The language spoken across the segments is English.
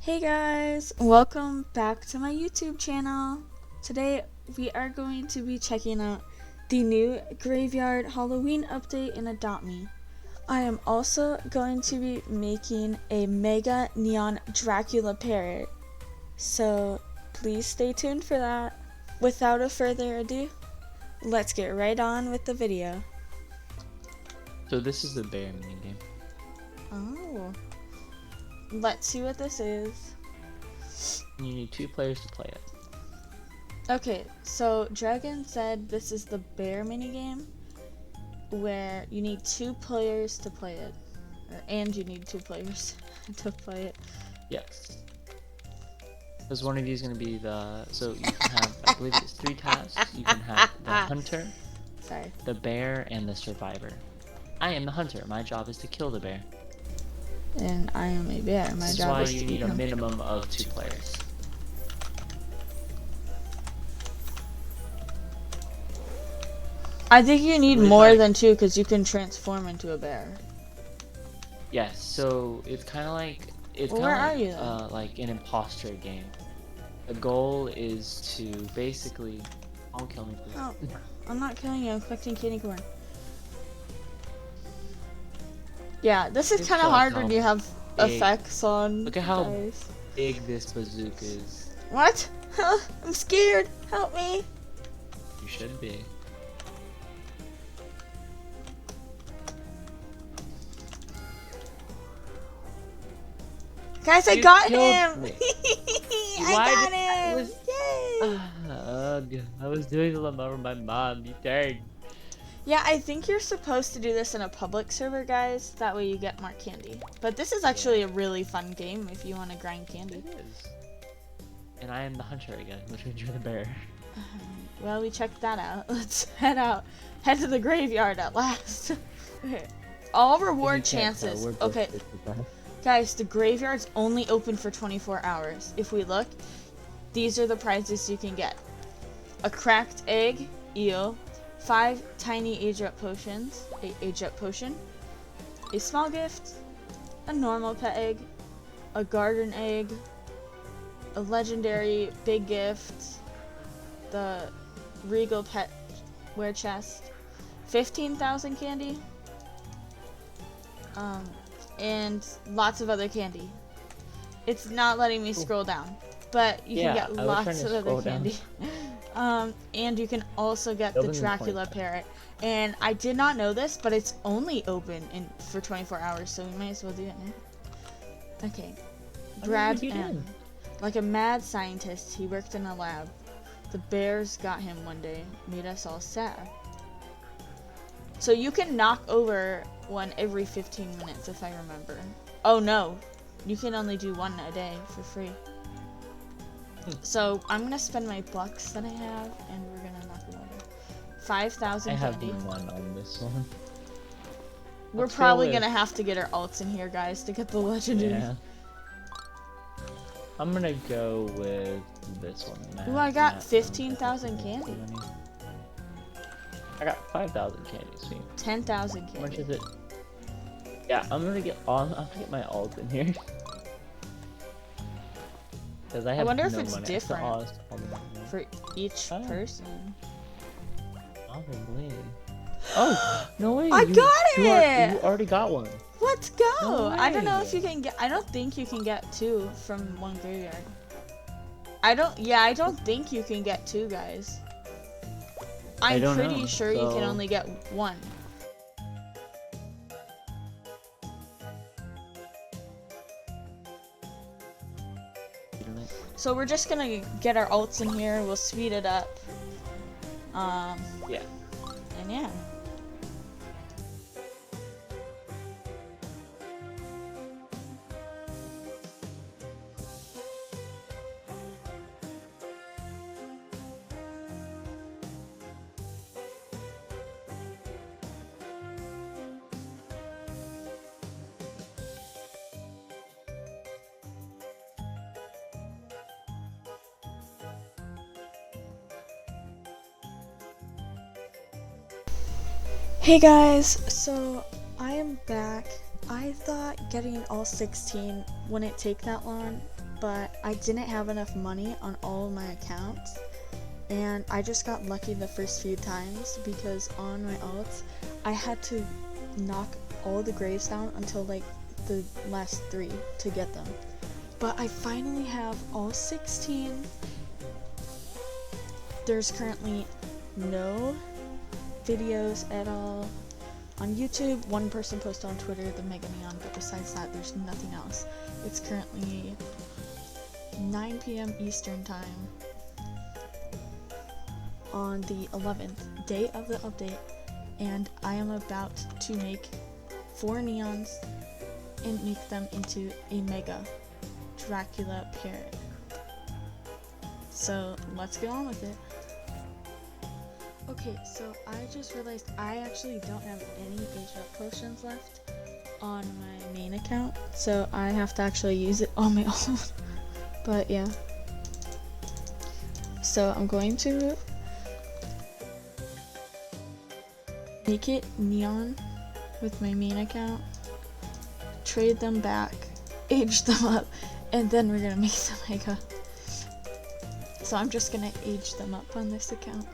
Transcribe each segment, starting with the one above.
Hey guys, welcome back to my YouTube channel. Today we are going to be checking out the new Graveyard Halloween update in Adopt Me. I am also going to be making a mega neon Dracula parrot, so please stay tuned for that. Without a further ado, let's get right on with the video. So this is the bear minigame. Oh. Let's see what this is. You need 2 players to play it. Okay, so Dragon said this is the bear minigame where you need 2 players to play it. And you need 2 players to play it. Yes. Because one of you is going to be the... So you can have, I believe it's 3 tasks. You can have the hunter, the bear, and the survivor. I am the hunter. My job is to kill the bear. And I am a bear. My job is to you need a minimum of 2 players. I think you need more than 2 because you can transform into a bear. Yes, so it's kind of like like an imposter game. The goal is to basically... Don't kill me, please. Oh, I'm not killing you. I'm collecting candy corn. Yeah, this is kind of hard when you have effects on. Look at how big this bazooka is. What? I'm scared. Help me. You should be. Guys, I got him! I got him! Yay! I was doing the Lamar with my mom, you dang. Yeah, I think you're supposed to do this in a public server, guys. That way you get more candy. But this is actually a really fun game if you want to grind candy. It is. And I am the hunter again, which means you're the bear. Well, we checked that out. Let's head out. Head to the graveyard at last. Okay. All reward chances. Okay. Guys, the graveyard's only open for 24 hours. If we look, these are the prizes you can get. A cracked egg, eel, 5 tiny age-up potions, age-up potion, a small gift, a normal pet egg, a garden egg, a legendary big gift, the regal pet wear chest, 15,000 candy, and lots of other candy. It's not letting me scroll down, but you can get lots of other candy. And you can also get the Dracula parrot. And I did not know this, but it's only open for 24 hours, so we might as well do it now. Okay. Brad M. Like a mad scientist, he worked in a lab. The bears got him one day, made us all sad. So you can knock over one every 15 minutes, if I remember. Oh no, you can only do 1 a day for free. So I'm gonna spend my bucks that I have, and we're gonna knock them over. 5,000 candy. I have 1 on this one. We're probably gonna have to get our alts in here, guys, to get the legendary. Yeah. I'm gonna go with this one. Ooh, I got 15,000 candy. I got 5,000 candy, sweet. 10,000 candy. How much is it? Yeah, I'm gonna get my alt in here. Because I wonder if no it's money. different for each person. Probably. Oh, no way. I got it! You already got one. Let's go! No I don't know if you can get, I don't think you can get 2 from one graveyard. I don't think you can get 2, guys. I'm pretty sure you can only get 1. So we're just gonna get our alts in here, we'll speed it up. Yeah. And yeah. Hey guys, so I am back. I thought getting all 16 wouldn't take that long, but I didn't have enough money on all of my accounts, and I just got lucky the first few times because on my alts I had to knock all the graves down until like the last 3 to get them. But I finally have all 16. There's currently no videos at all on YouTube. One person posted on Twitter, the Mega Neon, but besides that, there's nothing else. It's currently 9 p.m. Eastern time on the 11th day of the update, and I am about to make 4 neons and make them into a Mega Dracula Parrot. So let's get on with it. Okay, so I just realized I actually don't have any age up potions left on my main account, so I have to actually use it on my own. But yeah, so I'm going to make it neon with my main account, trade them back, age them up, and then we're gonna make the Mega. So I'm just gonna age them up on this account.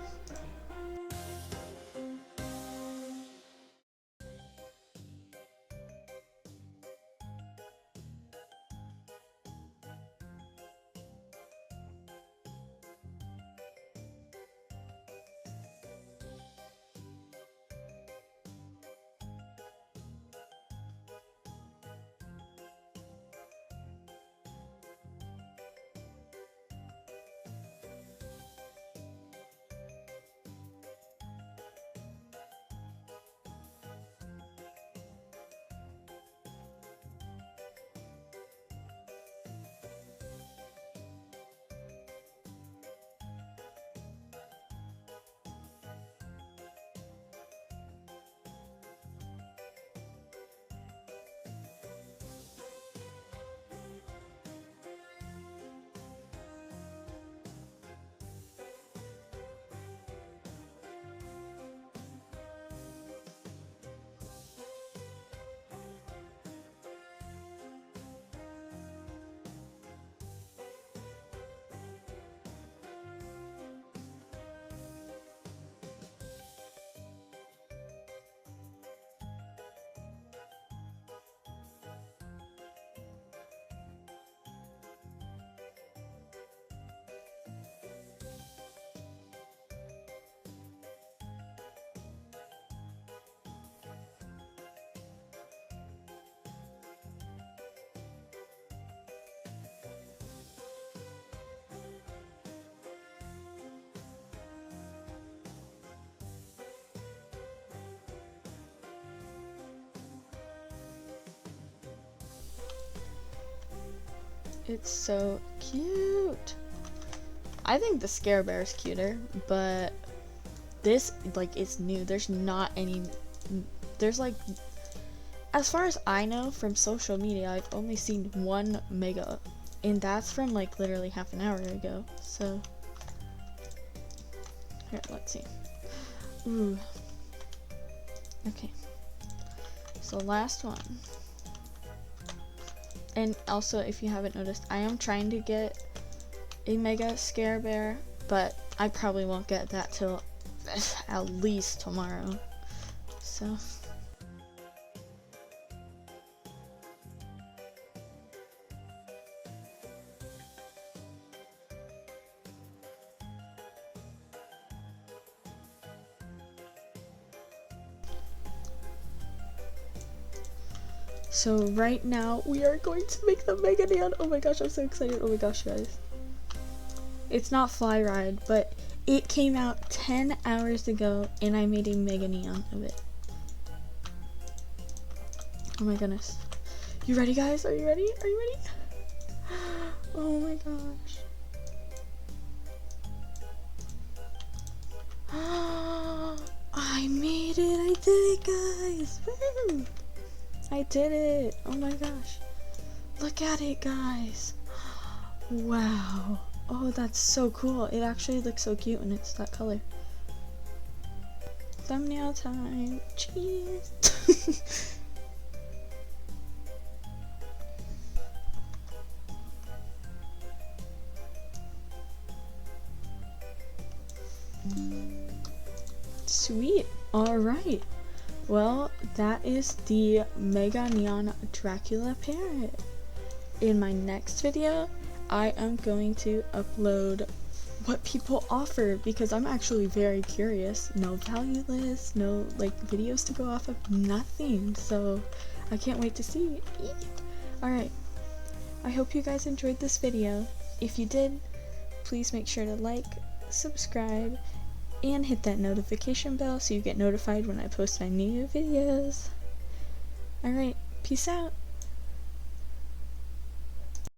It's so cute. I think the Scare Bear is cuter, but this, like, it's new. There's not any, there's like, as far as I know from social media, I've only seen 1 Mega, and that's from like literally half an hour ago. So here, let's see. Ooh. Okay. So last one. And also, if you haven't noticed, I am trying to get a Mega Scare Bear, but I probably won't get that till at least tomorrow. So So right now we are going to make the Mega Neon. Oh my gosh, I'm so excited. Oh my gosh, guys. It's not Fly Ride, but it came out 10 hours ago and I made a Mega Neon of it. Oh my goodness. You ready, guys? Are you ready? Are you ready? Oh my gosh. I made it. I did it, guys. Woo! I did it. Oh my gosh. Look at it, guys. Wow. Oh, that's so cool. It actually looks so cute when it's that color. Thumbnail time. Cheese. Sweet. Alright. Well, that is the Mega Neon Dracula Parrot. In my next video, I am going to upload what people offer because I'm actually very curious. No value list, no like videos to go off of, nothing. So I can't wait to see. Alright. I hope you guys enjoyed this video. If you did, please make sure to like, subscribe, and hit that notification bell so you get notified when I post my new videos. Alright, peace out.